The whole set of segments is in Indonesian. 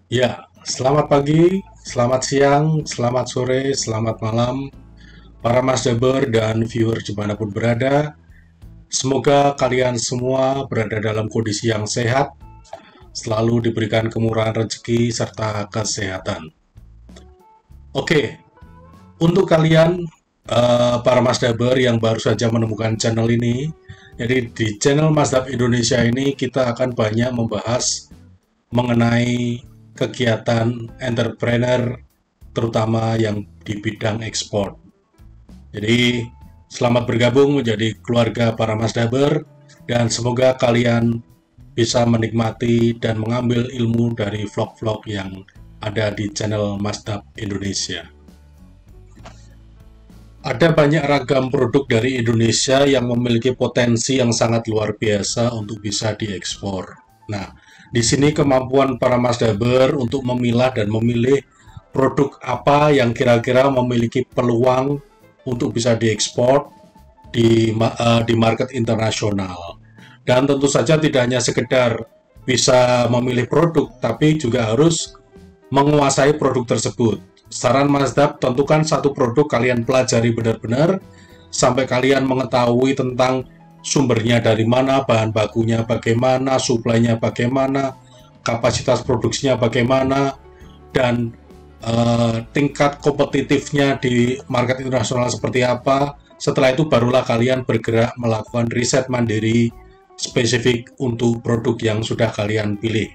Ya, selamat pagi, selamat siang, selamat sore, selamat malam, para Masdaber dan viewer dimanapun berada. Semoga kalian semua berada dalam kondisi yang sehat, selalu diberikan kemurahan rezeki serta kesehatan. Oke, untuk kalian para Masdaber yang baru saja menemukan channel ini, jadi di channel Masdab Indonesia ini kita akan banyak membahas mengenai kegiatan entrepreneur terutama yang di bidang ekspor. Jadi, selamat bergabung menjadi keluarga para Masdaber dan semoga kalian bisa menikmati dan mengambil ilmu dari vlog-vlog yang ada di channel Masdab Indonesia. Ada banyak ragam produk dari Indonesia yang memiliki potensi yang sangat luar biasa untuk bisa diekspor. Nah, di sini kemampuan para Masdaber untuk memilah dan memilih produk apa yang kira-kira memiliki peluang untuk bisa diekspor di market internasional. Dan tentu saja tidak hanya sekedar bisa memilih produk, tapi juga harus menguasai produk tersebut. Saran Masdab, tentukan satu produk kalian pelajari benar-benar sampai kalian mengetahui tentang sumbernya dari mana, bahan bakunya bagaimana, suplainya bagaimana, kapasitas produksinya bagaimana, dan tingkat kompetitifnya di market internasional seperti apa. Setelah itu barulah kalian bergerak melakukan riset mandiri spesifik untuk produk yang sudah kalian pilih.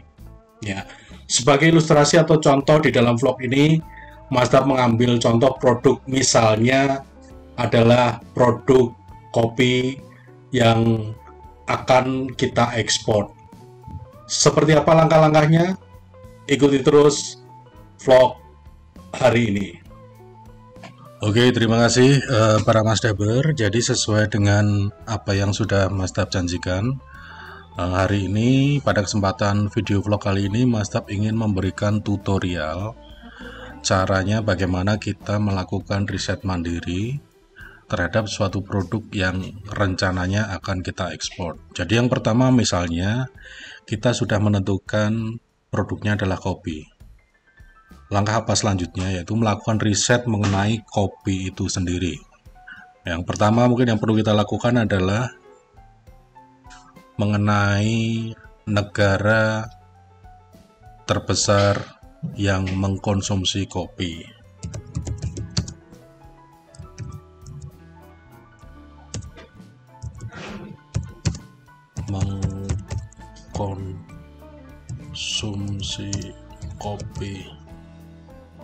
Ya, sebagai ilustrasi atau contoh di dalam vlog ini, Mazda mengambil contoh produk misalnya adalah produk kopi yang akan kita ekspor. Seperti apa langkah-langkahnya? Ikuti terus vlog hari ini. Oke, terima kasih para Masdaber. Jadi sesuai dengan apa yang sudah Masdab janjikan, hari ini pada kesempatan video vlog kali ini Masdab ingin memberikan tutorial caranya bagaimana kita melakukan riset mandiri terhadap suatu produk yang rencananya akan kita ekspor. Jadi yang pertama misalnya kita sudah menentukan produknya adalah kopi. Langkah apa selanjutnya yaitu melakukan riset mengenai kopi itu sendiri. Yang pertama mungkin yang perlu kita lakukan adalah mengenai negara terbesar yang mengkonsumsi kopi. Mengkonsumsi kopi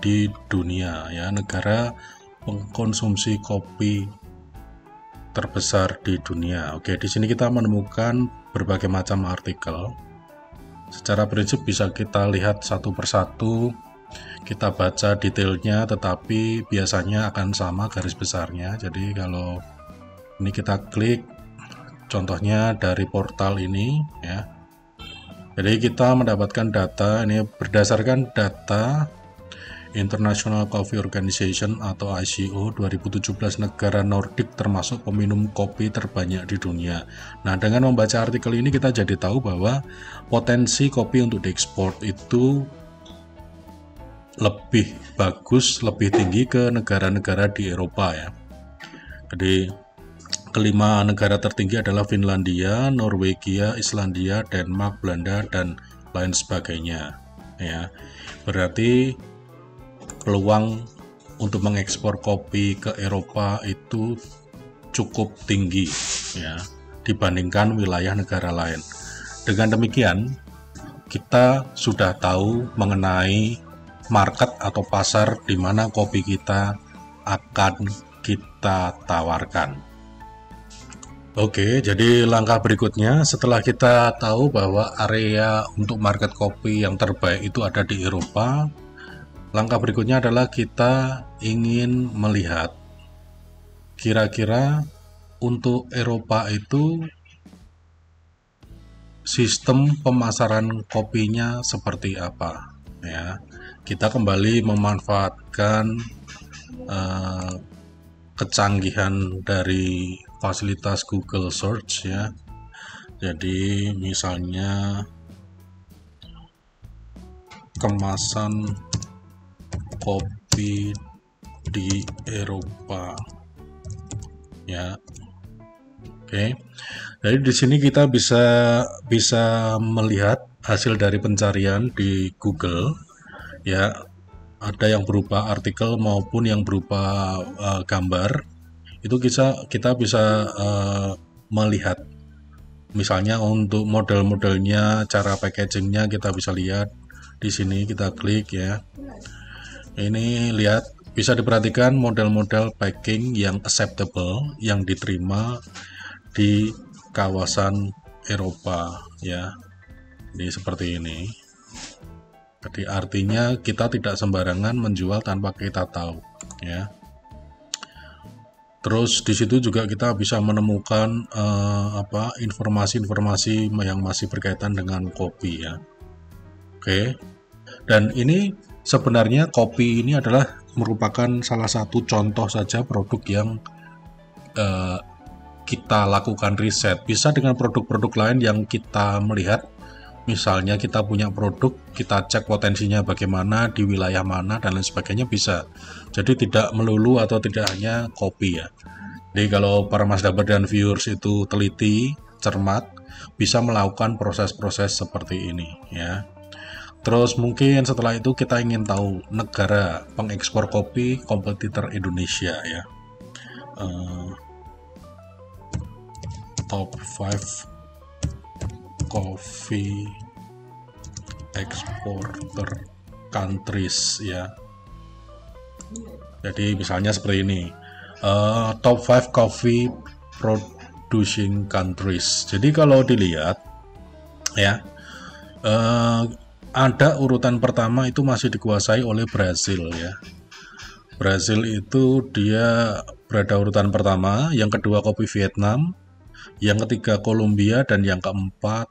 di dunia, ya, negara mengkonsumsi kopi terbesar di dunia. Oke, di sini kita menemukan berbagai macam artikel. Secara prinsip bisa kita lihat satu persatu, kita baca detailnya, tetapi biasanya akan sama garis besarnya. Jadi kalau ini kita klik, contohnya dari portal ini, ya. Jadi kita mendapatkan data, ini berdasarkan data International Coffee Organization atau ICO 2017 negara Nordik termasuk peminum kopi terbanyak di dunia. Nah, dengan membaca artikel ini kita jadi tahu bahwa potensi kopi untuk diekspor itu lebih bagus, lebih tinggi ke negara-negara di Eropa, ya. Jadi kelima negara tertinggi adalah Finlandia, Norwegia, Islandia, Denmark, Belanda, dan lain sebagainya, ya. Berarti peluang untuk mengekspor kopi ke Eropa itu cukup tinggi, ya, dibandingkan wilayah negara lain. Dengan demikian, kita sudah tahu mengenai market atau pasar di mana kopi kita akan kita tawarkan. Oke, jadi langkah berikutnya setelah kita tahu bahwa area untuk market kopi yang terbaik itu ada di Eropa, langkah berikutnya adalah kita ingin melihat kira-kira untuk Eropa itu sistem pemasaran kopinya seperti apa, ya. Kita kembali memanfaatkan kecanggihan dari fasilitas Google Search, ya. Jadi misalnya kemasan kopi di Eropa, ya. Oke. Jadi di sini kita bisa melihat hasil dari pencarian di Google, ya. Ada yang berupa artikel maupun yang berupa gambar. Itu kita bisa melihat, misalnya untuk model-modelnya, cara packagingnya kita bisa lihat di sini. Kita klik, ya. Ini lihat, bisa diperhatikan model-model packing yang acceptable, yang diterima di kawasan Eropa, ya. Ini seperti ini. Jadi artinya kita tidak sembarangan menjual tanpa kita tahu, ya. Terus di situ juga kita bisa menemukan informasi-informasi yang masih berkaitan dengan kopi, ya. Oke. Dan ini sebenarnya kopi ini adalah merupakan salah satu contoh saja produk yang kita lakukan riset. Bisa dengan produk-produk lain yang kita melihat. Misalnya kita punya produk, kita cek potensinya bagaimana, di wilayah mana, dan lain sebagainya bisa. Jadi tidak melulu atau tidak hanya kopi, ya. Jadi kalau para Masdaber dan viewers itu teliti, cermat, bisa melakukan proses-proses seperti ini, ya. Terus mungkin setelah itu kita ingin tahu negara pengekspor kopi kompetitor Indonesia, ya. Top 5 coffee exporter countries, ya. Jadi misalnya seperti ini, top 5 coffee producing countries. Jadi kalau dilihat, ya, ada urutan pertama itu masih dikuasai oleh Brasil, ya. Brasil itu dia berada urutan pertama, yang kedua kopi Vietnam, yang ketiga Kolombia, dan yang keempat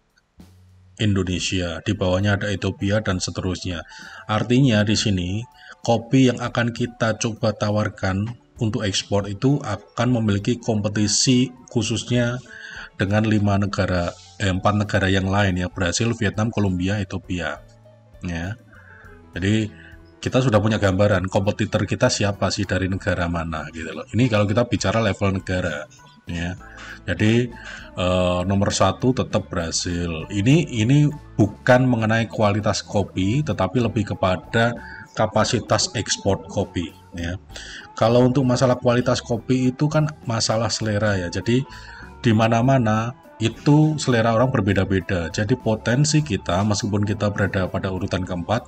Indonesia. Di bawahnya ada Ethiopia dan seterusnya. Artinya di sini kopi yang akan kita coba tawarkan untuk ekspor itu akan memiliki kompetisi khususnya dengan 4 negara yang lain, ya. Brasil, Vietnam, Kolombia, Ethiopia, ya. Jadi kita sudah punya gambaran kompetitor kita siapa sih, dari negara mana, gitu loh. Ini kalau kita bicara level negara, ya. Jadi nomor 1 tetap Brasil. Ini bukan mengenai kualitas kopi, tetapi lebih kepada kapasitas ekspor kopi, ya. Kalau untuk masalah kualitas kopi itu kan masalah selera, ya. Jadi di mana-mana itu selera orang berbeda-beda. Jadi potensi kita, meskipun kita berada pada urutan keempat,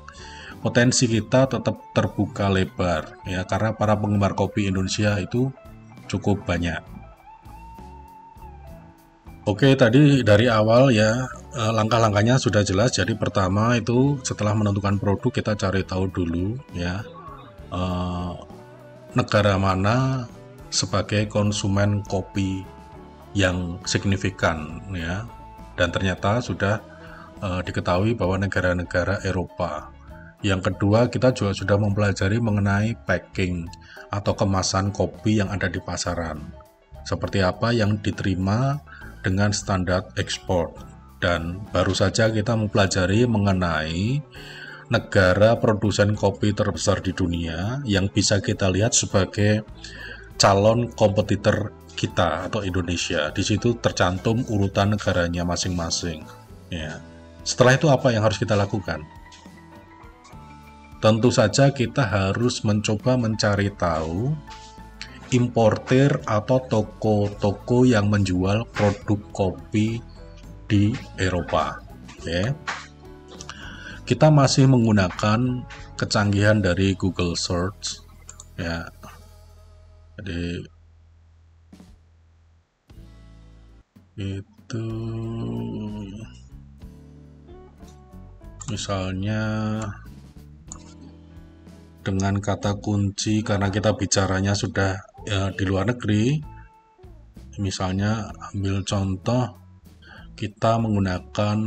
potensi kita tetap terbuka lebar, ya, karena para penggemar kopi Indonesia itu cukup banyak. Oke, tadi dari awal, ya, langkah-langkahnya sudah jelas. Jadi pertama itu setelah menentukan produk, kita cari tahu dulu, ya, negara mana sebagai konsumen kopi yang signifikan, ya. Dan ternyata sudah diketahui bahwa negara-negara Eropa. Yang kedua, kita juga sudah mempelajari mengenai packing atau kemasan kopi yang ada di pasaran. Seperti apa yang diterima dengan standar ekspor. Dan baru saja kita mempelajari mengenai negara produsen kopi terbesar di dunia yang bisa kita lihat sebagai calon kompetitor kita atau Indonesia. Di situ tercantum urutan negaranya masing-masing, ya. Setelah itu apa yang harus kita lakukan? Tentu saja kita harus mencoba mencari tahu importer atau toko-toko yang menjual produk kopi di Eropa, ya. Kita masih menggunakan kecanggihan dari Google Search, ya. Jadi itu misalnya dengan kata kunci, karena kita bicaranya sudah di luar negeri, misalnya ambil contoh, kita menggunakan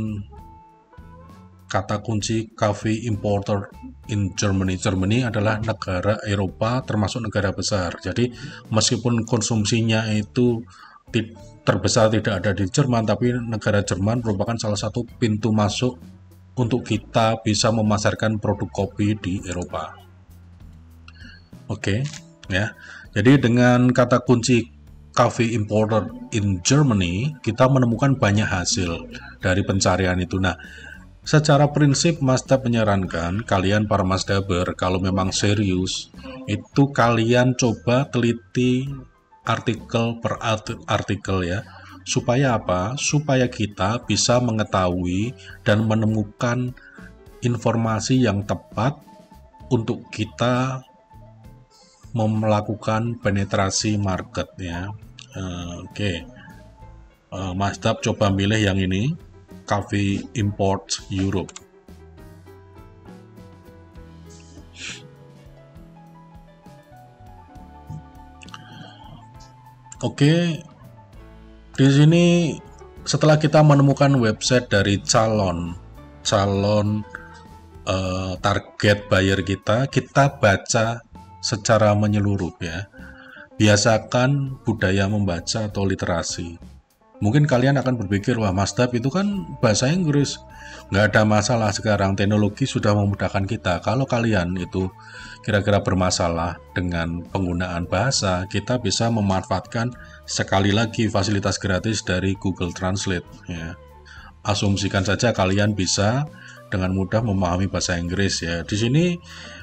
kata kunci coffee importer in Germany. Germany adalah negara Eropa termasuk negara besar. Jadi meskipun konsumsinya itu terbesar tidak ada di Jerman, tapi negara Jerman merupakan salah satu pintu masuk untuk kita bisa memasarkan produk kopi di Eropa. Oke, ya. Jadi dengan kata kunci coffee importer in Germany, kita menemukan banyak hasil dari pencarian itu. Nah, secara prinsip Mazda menyarankan kalian para Mazdaber kalau memang serius, itu kalian coba teliti artikel per artikel ya. Supaya apa? Supaya kita bisa mengetahui dan menemukan informasi yang tepat untuk kita melakukan penetrasi market ya. Oke. Mazda coba milih yang ini, Coffee Import Europe. Oke. Di sini setelah kita menemukan website dari calon target buyer kita baca secara menyeluruh ya. Biasakan budaya membaca atau literasi. Mungkin kalian akan berpikir, wah Mazda itu kan bahasa Inggris. Nggak ada masalah sekarang, teknologi sudah memudahkan kita. Kalau kalian itu kira-kira bermasalah dengan penggunaan bahasa, kita bisa memanfaatkan sekali lagi fasilitas gratis dari Google Translate ya. Asumsikan saja kalian bisa dengan mudah memahami bahasa Inggris ya. Di sini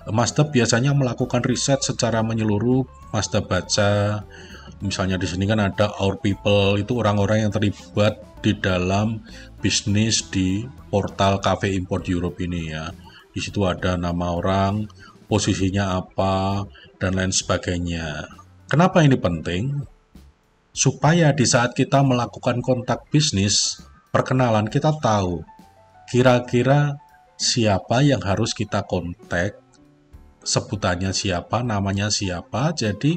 Mazda biasanya melakukan riset secara menyeluruh. Mazda baca, misalnya di sini kan ada our people, itu orang-orang yang terlibat di dalam bisnis di portal Cafe Import Europe ini ya. Di situ ada nama orang, posisinya apa, dan lain sebagainya. Kenapa ini penting? Supaya di saat kita melakukan kontak bisnis, perkenalan, kita tahu kira-kira siapa yang harus kita kontak, sebutannya siapa, namanya siapa, jadi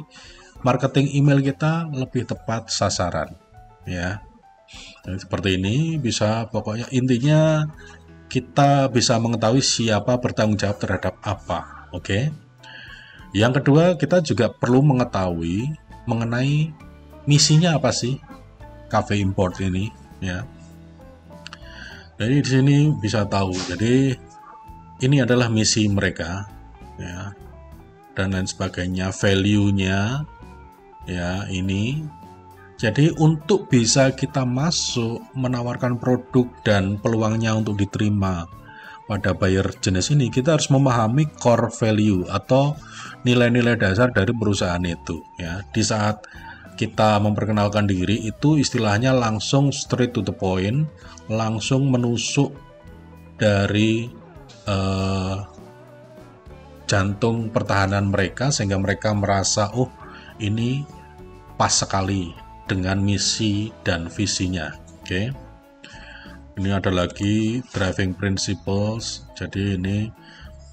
marketing email kita lebih tepat sasaran ya. Jadi seperti ini bisa, pokoknya intinya kita bisa mengetahui siapa bertanggung jawab terhadap apa. Oke. Yang kedua, kita juga perlu mengetahui mengenai misinya apa sih Cafe Import ini ya. Jadi di sini bisa tahu. Jadi ini adalah misi mereka ya, dan lain sebagainya, value-nya ya ini. Jadi untuk bisa kita masuk menawarkan produk dan peluangnya untuk diterima pada buyer jenis ini, kita harus memahami core value atau nilai-nilai dasar dari perusahaan itu ya. Di saat kita memperkenalkan diri itu istilahnya langsung straight to the point, langsung menusuk dari jantung pertahanan mereka, sehingga mereka merasa, oh ini pas sekali dengan misi dan visinya. Oke. Ini ada lagi driving principles. Jadi ini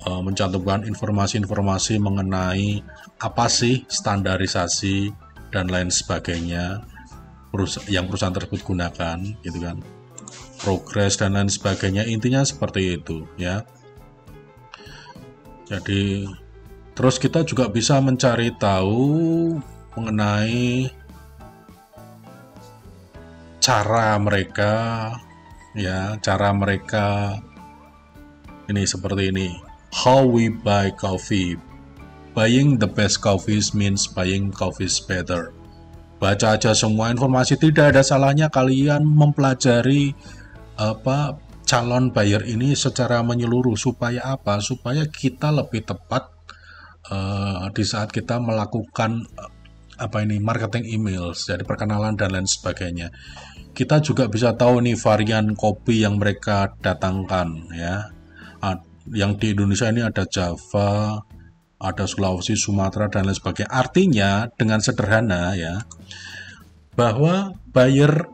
mencantumkan informasi-informasi mengenai apa sih standarisasi dan lain sebagainya yang perusahaan tersebut gunakan, gitu kan. Progres dan lain sebagainya, intinya seperti itu ya. Jadi terus kita juga bisa mencari tahu mengenai cara mereka ya, ini seperti ini. How we buy coffee. Buying the best coffees means buying coffees better. Baca aja semua informasi, tidak ada salahnya kalian mempelajari calon buyer ini secara menyeluruh. Supaya apa? Supaya kita lebih tepat di saat kita melakukan marketing email, jadi perkenalan dan lain sebagainya. Kita juga bisa tahu nih varian kopi yang mereka datangkan ya. Yang di Indonesia ini ada Java, ada Sulawesi, Sumatera dan lain sebagainya. Artinya dengan sederhana ya, bahwa buyer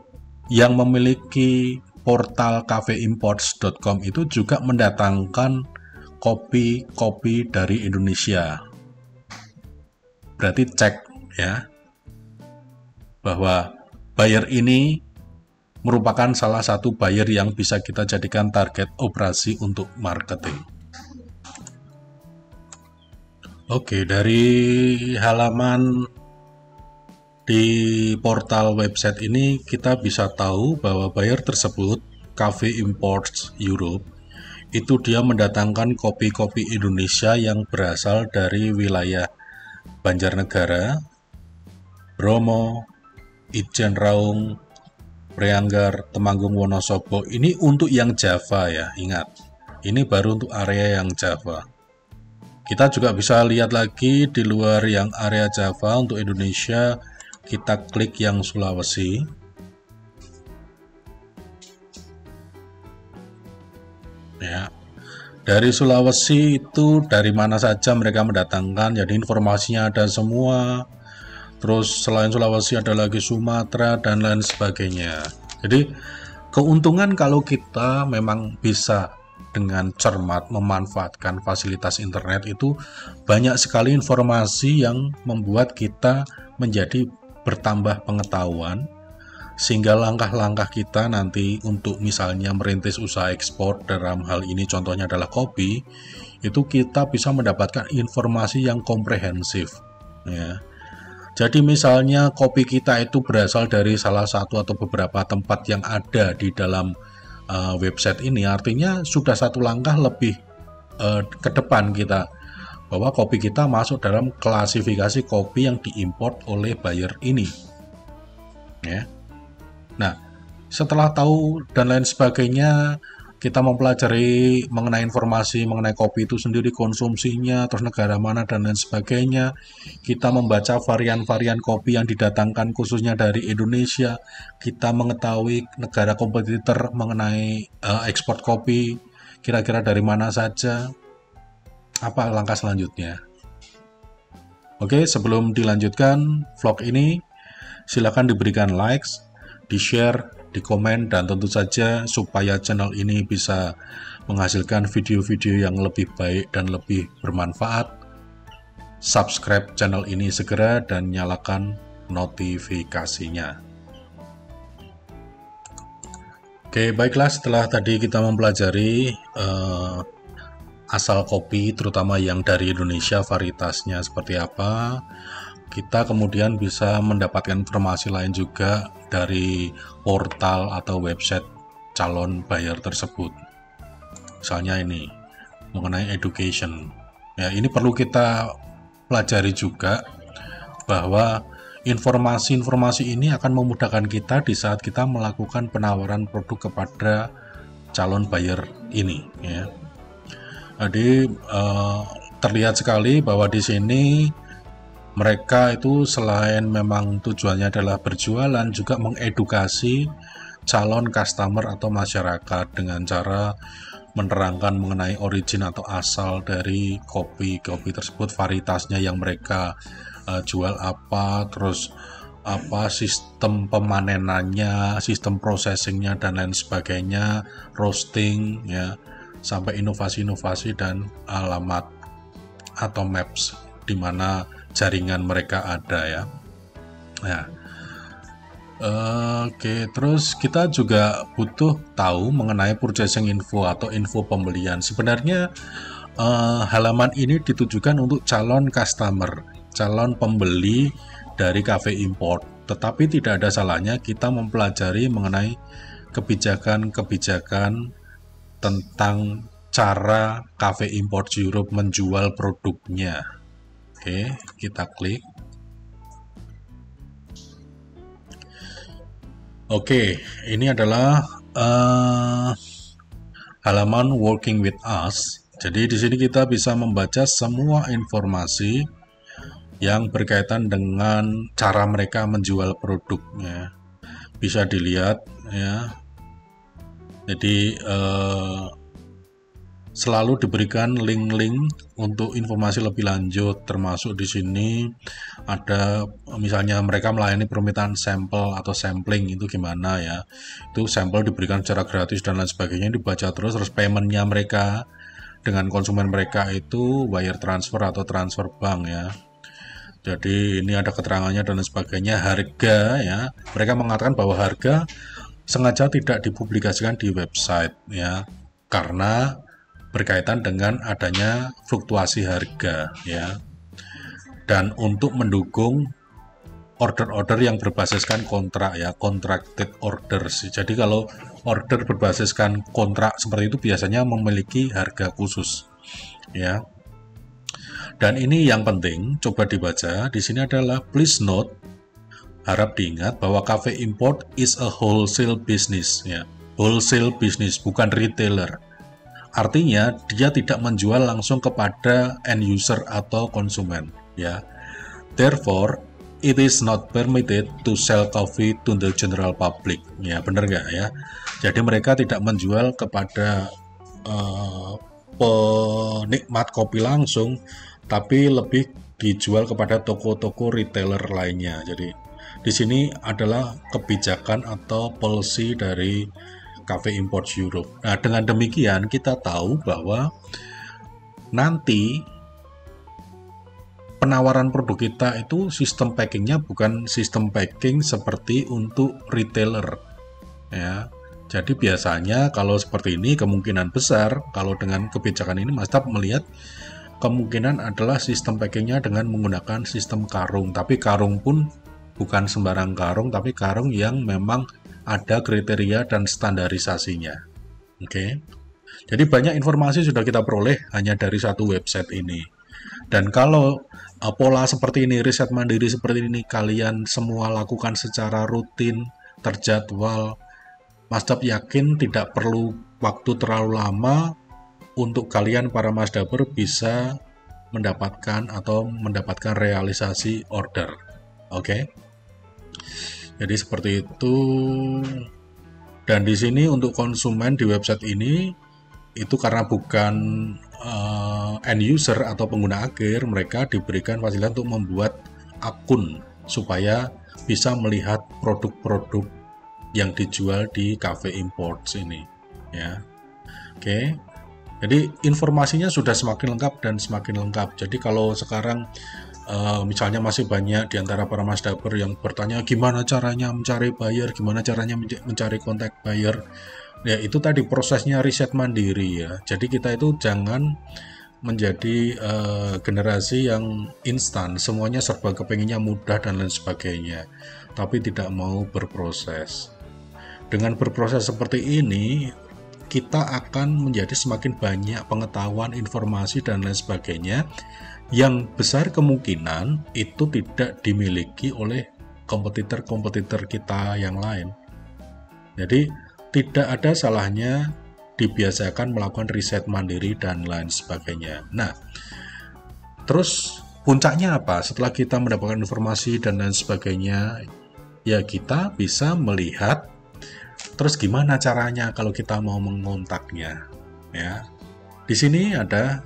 yang memiliki portal cafeimports.com itu juga mendatangkan kopi-kopi dari Indonesia. Berarti cek ya, bahwa buyer ini merupakan salah satu buyer yang bisa kita jadikan target operasi untuk marketing. Oke, dari halaman di portal website ini kita bisa tahu bahwa buyer tersebut, Cafe Imports Europe, itu dia mendatangkan kopi-kopi Indonesia yang berasal dari wilayah Banjarnegara, Bromo, Ijen Raung, Prianggar, Temanggung, Wonosobo. Ini untuk yang Java ya, ingat. Ini baru untuk area yang Java. Kita juga bisa lihat lagi di luar yang area Java untuk Indonesia. Kita klik yang Sulawesi. Ya. Dari Sulawesi itu dari mana saja mereka mendatangkan, jadi informasinya ada semua. Terus selain Sulawesi ada lagi Sumatera dan lain sebagainya. Jadi keuntungan kalau kita memang bisa dengan cermat memanfaatkan fasilitas internet itu banyak sekali informasi yang membuat kita menjadi bertambah pengetahuan, sehingga langkah-langkah kita nanti untuk misalnya merintis usaha ekspor dalam hal ini contohnya adalah kopi, itu kita bisa mendapatkan informasi yang komprehensif ya. Jadi misalnya kopi kita itu berasal dari salah satu atau beberapa tempat yang ada di dalam website ini, artinya sudah satu langkah lebih ke depan kita bahwa kopi kita masuk dalam klasifikasi kopi yang diimport oleh buyer ini ya. Nah, setelah tahu dan lain sebagainya, kita mempelajari mengenai informasi mengenai kopi itu sendiri, konsumsinya, terus negara mana dan lain sebagainya. Kita membaca varian-varian kopi yang didatangkan khususnya dari Indonesia. Kita mengetahui negara kompetitor mengenai ekspor kopi, kira-kira dari mana saja. Apa langkah selanjutnya? Oke, sebelum dilanjutkan vlog ini, silakan diberikan likes, di-share, di komen, dan tentu saja supaya channel ini bisa menghasilkan video-video yang lebih baik dan lebih bermanfaat, subscribe channel ini segera dan nyalakan notifikasinya. Oke, baiklah, setelah tadi kita mempelajari asal kopi terutama yang dari Indonesia, varietasnya seperti apa, kita kemudian bisa mendapatkan informasi lain juga dari portal atau website calon buyer tersebut. Misalnya ini mengenai education. Ya, ini perlu kita pelajari juga bahwa informasi-informasi ini akan memudahkan kita di saat kita melakukan penawaran produk kepada calon buyer ini ya. Jadi terlihat sekali bahwa di sini mereka itu selain memang tujuannya adalah berjualan, juga mengedukasi calon customer atau masyarakat dengan cara menerangkan mengenai origin atau asal dari kopi tersebut, varietasnya yang mereka jual apa, terus apa sistem pemanenannya, sistem processingnya dan lain sebagainya, roasting ya, sampai inovasi-inovasi dan alamat atau maps di mana jaringan mereka ada ya. Nah, oke, terus kita juga butuh tahu mengenai purchasing info atau info pembelian. Sebenarnya halaman ini ditujukan untuk calon customer, calon pembeli dari cafe import. Tetapi tidak ada salahnya kita mempelajari mengenai kebijakan-kebijakan tentang cara cafe import Europe menjual produknya. Oke, kita klik. Oke, ini adalah halaman Working with Us. Jadi di sini kita bisa membaca semua informasi yang berkaitan dengan cara mereka menjual produknya. Bisa dilihat ya. Jadi selalu diberikan link-link untuk informasi lebih lanjut, termasuk di sini ada misalnya mereka melayani permintaan sampel atau sampling, itu gimana ya, itu sampel diberikan secara gratis dan lain sebagainya, dibaca terus paymentnya mereka dengan konsumen mereka itu wire transfer atau transfer bank ya. Jadi ini ada keterangannya dan lain sebagainya. Harga ya, mereka mengatakan bahwa harga sengaja tidak dipublikasikan di website ya, karena berkaitan dengan adanya fluktuasi harga ya, dan untuk mendukung order-order yang berbasiskan kontrak ya, contracted orders. Jadi kalau order berbasiskan kontrak seperti itu biasanya memiliki harga khusus ya. Dan ini yang penting, coba dibaca. Di sini adalah please note, harap diingat bahwa cafe import is a wholesale business ya. Wholesale business, bukan retailer. Artinya dia tidak menjual langsung kepada end user atau konsumen ya. Therefore, it is not permitted to sell coffee to the general public. Ya, benar nggak ya? Jadi mereka tidak menjual kepada penikmat kopi langsung, tapi lebih dijual kepada toko-toko retailer lainnya. Jadi di sini adalah kebijakan atau policy dari Cafe Imports Europe. Nah, dengan demikian kita tahu bahwa nanti penawaran produk kita itu sistem packingnya bukan sistem packing seperti untuk retailer ya. Jadi biasanya kalau seperti ini kemungkinan besar kalau dengan kebijakan ini Mazda melihat kemungkinan adalah sistem packingnya dengan menggunakan sistem karung, tapi karung pun bukan sembarang karung, tapi karung yang memang ada kriteria dan standarisasinya. Oke. Jadi banyak informasi sudah kita peroleh hanya dari satu website ini. Dan kalau pola seperti ini, riset mandiri seperti ini, kalian semua lakukan secara rutin, terjadwal, Mazda yakin tidak perlu waktu terlalu lama untuk kalian para Mazdaber bisa mendapatkan realisasi order. Oke. Jadi seperti itu. Dan di sini untuk konsumen di website ini itu karena bukan end user atau pengguna akhir, mereka diberikan fasilitas untuk membuat akun supaya bisa melihat produk-produk yang dijual di Cafe Imports ini ya. Oke. Jadi informasinya sudah semakin lengkap dan semakin lengkap. Jadi kalau sekarang misalnya masih banyak di antara para Mazdaber yang bertanya gimana caranya mencari buyer, gimana caranya mencari kontak buyer. Ya itu tadi prosesnya riset mandiri ya. Jadi kita itu jangan menjadi generasi yang instan, semuanya serba kepenginnya mudah dan lain sebagainya, tapi tidak mau berproses. Dengan berproses seperti ini, kita akan menjadi semakin banyak pengetahuan, informasi, dan lain sebagainya yang besar kemungkinan itu tidak dimiliki oleh kompetitor-kompetitor kita yang lain. Jadi, tidak ada salahnya dibiasakan melakukan riset mandiri dan lain sebagainya. Nah, terus puncaknya apa? Setelah kita mendapatkan informasi dan lain sebagainya, ya kita bisa melihat terus gimana caranya kalau kita mau mengontaknya ya. Di sini ada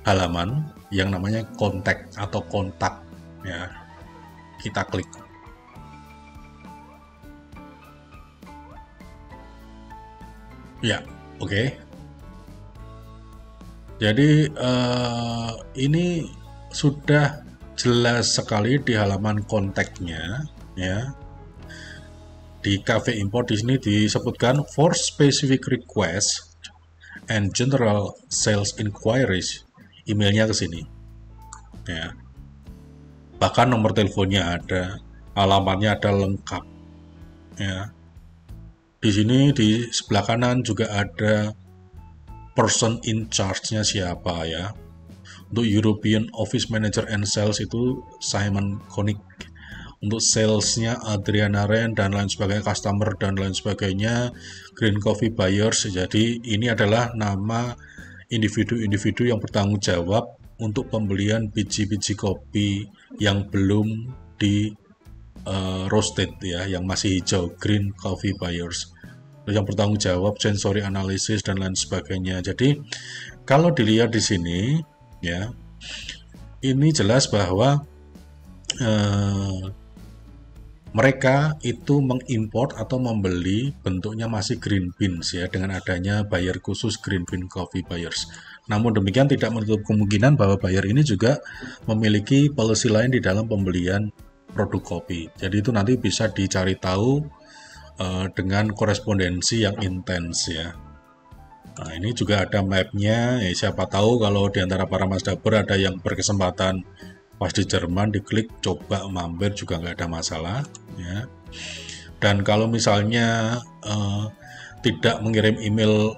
halaman yang namanya kontak atau kontak ya. Kita klik. Ya, oke. Jadi ini sudah jelas sekali di halaman kontaknya ya. Di Cafe Import di sini disebutkan for specific requests and general sales inquiries, emailnya ke sini. Ya. Bahkan nomor teleponnya ada, alamatnya ada lengkap. Ya. Di sini di sebelah kanan juga ada person in charge-nya siapa ya. Untuk European Office Manager and Sales itu Simon Koenig. Untuk salesnya Adriana Ren dan lain sebagainya, customer dan lain sebagainya, Green Coffee Buyers. Jadi ini adalah nama individu-individu yang bertanggung jawab untuk pembelian biji-biji kopi yang belum di roasted ya, yang masih hijau, Green Coffee Buyers. Yang bertanggung jawab sensory analysis dan lain sebagainya. Jadi kalau dilihat di sini ya, ini jelas bahwa mereka itu mengimport atau membeli bentuknya masih green beans ya, dengan adanya buyer khusus Green Bean Coffee Buyers. Namun demikian tidak menutup kemungkinan bahwa buyer ini juga memiliki policy lain di dalam pembelian produk kopi. Jadi itu nanti bisa dicari tahu dengan korespondensi yang intens ya. Nah ini juga ada mapnya ya, siapa tahu kalau di antara para Mazdaber ada yang berkesempatan Pas di Jerman diklik coba mampir juga nggak ada masalah ya. Dan kalau misalnya tidak mengirim email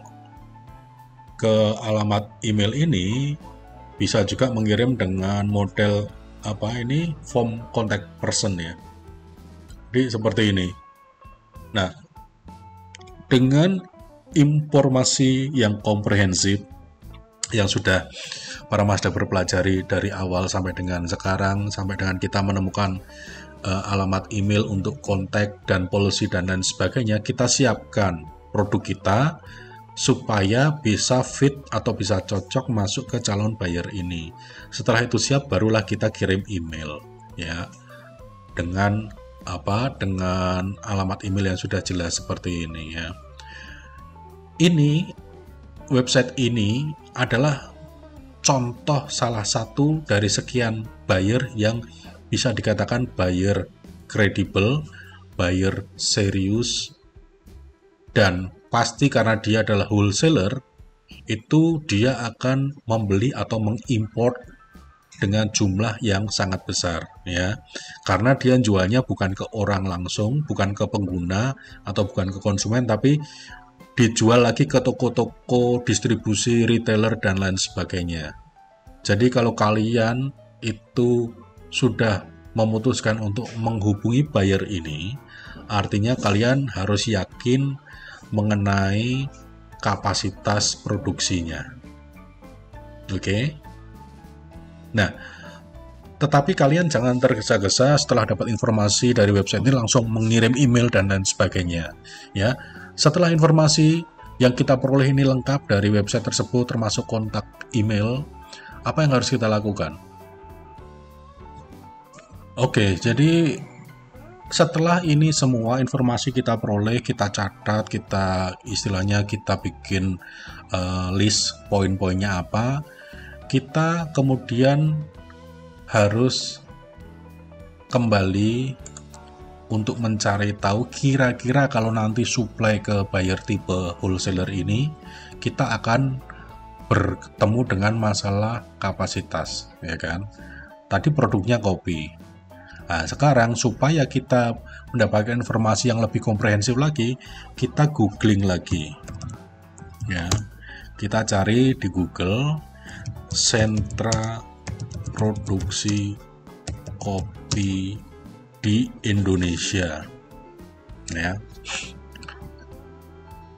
ke alamat email ini, bisa juga mengirim dengan model form contact person ya. Jadi seperti ini. Nah, dengan informasi yang komprehensif yang sudah para Masdaber pelajari dari awal sampai dengan sekarang, sampai dengan kita menemukan alamat email untuk kontak dan policy dan lain sebagainya, kita siapkan produk kita supaya bisa fit atau bisa cocok masuk ke calon buyer ini. Setelah itu siap, barulah kita kirim email ya, dengan alamat email yang sudah jelas seperti ini ya. Ini website ini adalah contoh salah satu dari sekian buyer yang bisa dikatakan buyer kredibel, buyer serius, dan pasti karena dia adalah wholesaler, itu dia akan membeli atau mengimport dengan jumlah yang sangat besar ya. Karena dia jualnya bukan ke orang langsung, bukan ke pengguna atau bukan ke konsumen, tapi dijual lagi ke toko-toko, distribusi, retailer, dan lain sebagainya. Jadi kalau kalian itu sudah memutuskan untuk menghubungi buyer ini, artinya kalian harus yakin mengenai kapasitas produksinya. Oke? Nah, tetapi kalian jangan tergesa-gesa setelah dapat informasi dari website ini langsung mengirim email dan lain sebagainya. Ya, setelah informasi yang kita peroleh ini lengkap dari website tersebut termasuk kontak email, apa yang harus kita lakukan? Oke, jadi setelah ini semua informasi kita peroleh, kita catat, kita bikin list poin-poinnya apa, kita kemudian harus kembali untuk mencari tahu kira-kira kalau nanti supply ke buyer tipe wholesaler ini, kita akan bertemu dengan masalah kapasitas, ya kan? Tadi produknya kopi. Nah, sekarang supaya kita mendapatkan informasi yang lebih komprehensif lagi, kita googling lagi. Ya, kita cari di Google sentra produksi kopi di Indonesia. Ya.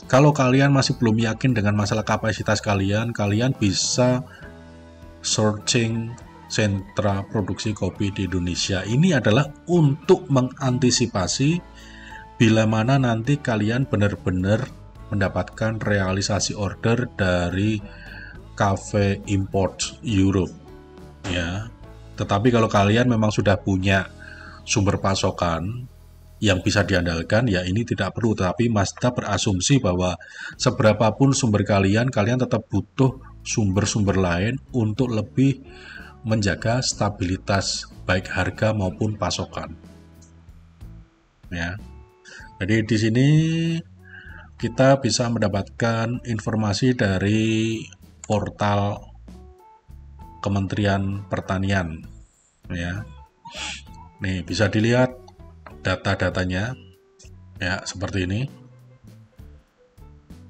Kalau kalian masih belum yakin dengan masalah kapasitas kalian bisa searching sentra produksi kopi di Indonesia. Ini adalah untuk mengantisipasi bila mana nanti kalian benar-benar mendapatkan realisasi order dari cafe import Europe ya. Tetapi kalau kalian memang sudah punya sumber pasokan yang bisa diandalkan, ya ini tidak perlu. Tapi Mazda berasumsi bahwa seberapapun sumber kalian tetap butuh sumber-sumber lain untuk lebih menjaga stabilitas baik harga maupun pasokan. Ya. Jadi di sini kita bisa mendapatkan informasi dari portal Kementerian Pertanian. Ya. Nih, bisa dilihat data-datanya. Ya, seperti ini.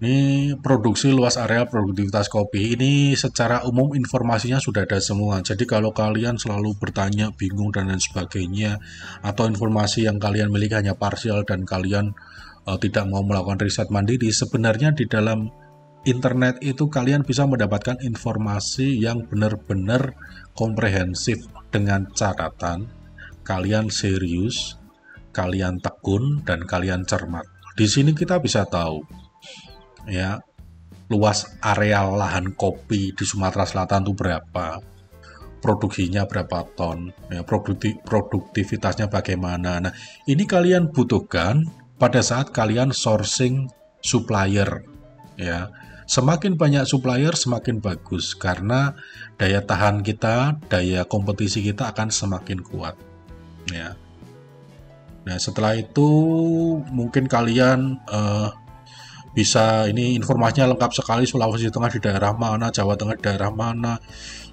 Ini produksi luas area produktivitas kopi. Ini secara umum informasinya sudah ada semua. Jadi kalau kalian selalu bertanya, bingung dan lain sebagainya, atau informasi yang kalian miliki hanya parsial dan kalian tidak mau melakukan riset mandiri, sebenarnya di dalam internet itu kalian bisa mendapatkan informasi yang benar-benar komprehensif dengan catatan kalian serius, kalian tekun, dan kalian cermat. Di sini kita bisa tahu ya, luas area lahan kopi di Sumatera Selatan itu berapa, produksinya berapa ton, ya, produktivitasnya bagaimana. Nah, ini kalian butuhkan pada saat kalian sourcing supplier, ya. Semakin banyak supplier semakin bagus karena daya tahan kita, daya kompetisi kita akan semakin kuat, ya. Nah, setelah itu mungkin kalian bisa, ini informasinya lengkap sekali, Sulawesi Tengah di daerah mana, Jawa Tengah di daerah mana,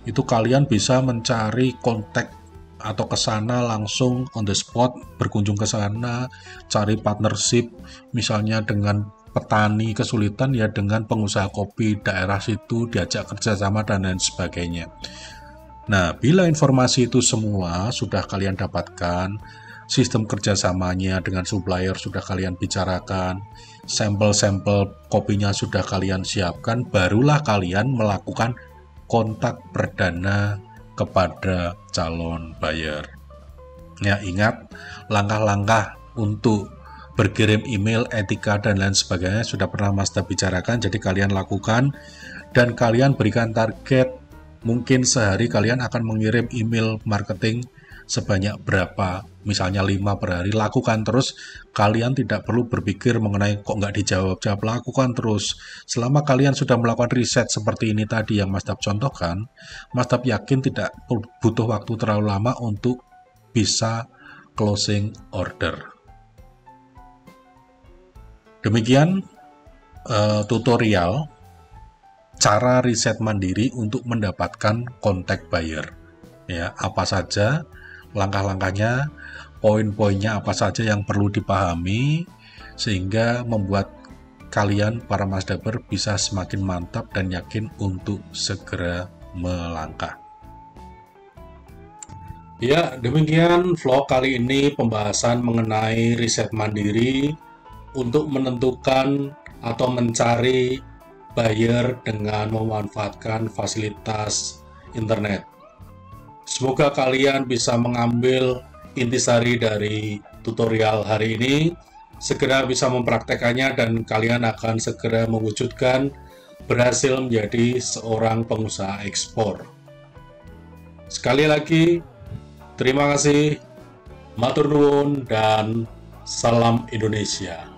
itu kalian bisa mencari kontak atau ke sana langsung on the spot, berkunjung ke sana, cari partnership, misalnya dengan petani kesulitan ya dengan pengusaha kopi daerah situ, diajak kerjasama dan lain sebagainya. Nah, bila informasi itu semua sudah kalian dapatkan, sistem kerjasamanya dengan supplier sudah kalian bicarakan, sampel-sampel kopinya sudah kalian siapkan, barulah kalian melakukan kontak perdana kepada calon buyer. Ya, ingat langkah-langkah untuk berkirim email, etika, dan lain sebagainya sudah pernah Mas Tab bicarakan, jadi kalian lakukan dan kalian berikan target. Mungkin sehari kalian akan mengirim email marketing sebanyak berapa, misalnya 5 per hari. Lakukan terus, kalian tidak perlu berpikir mengenai kok nggak dijawab-jawab, lakukan terus. Selama kalian sudah melakukan riset seperti ini tadi yang Mas Tab contohkan, Mas Tab yakin tidak butuh waktu terlalu lama untuk bisa closing order. Demikian tutorial cara riset mandiri untuk mendapatkan kontak buyer. Ya, apa saja langkah-langkahnya, poin-poinnya apa saja yang perlu dipahami sehingga membuat kalian para Masdaber bisa semakin mantap dan yakin untuk segera melangkah. Ya, demikian vlog kali ini pembahasan mengenai riset mandiri untuk menentukan atau mencari buyer dengan memanfaatkan fasilitas internet. Semoga kalian bisa mengambil intisari dari tutorial hari ini, segera bisa mempraktekannya dan kalian akan segera mewujudkan berhasil menjadi seorang pengusaha ekspor. Sekali lagi, terima kasih, matur nuwun, dan salam Indonesia.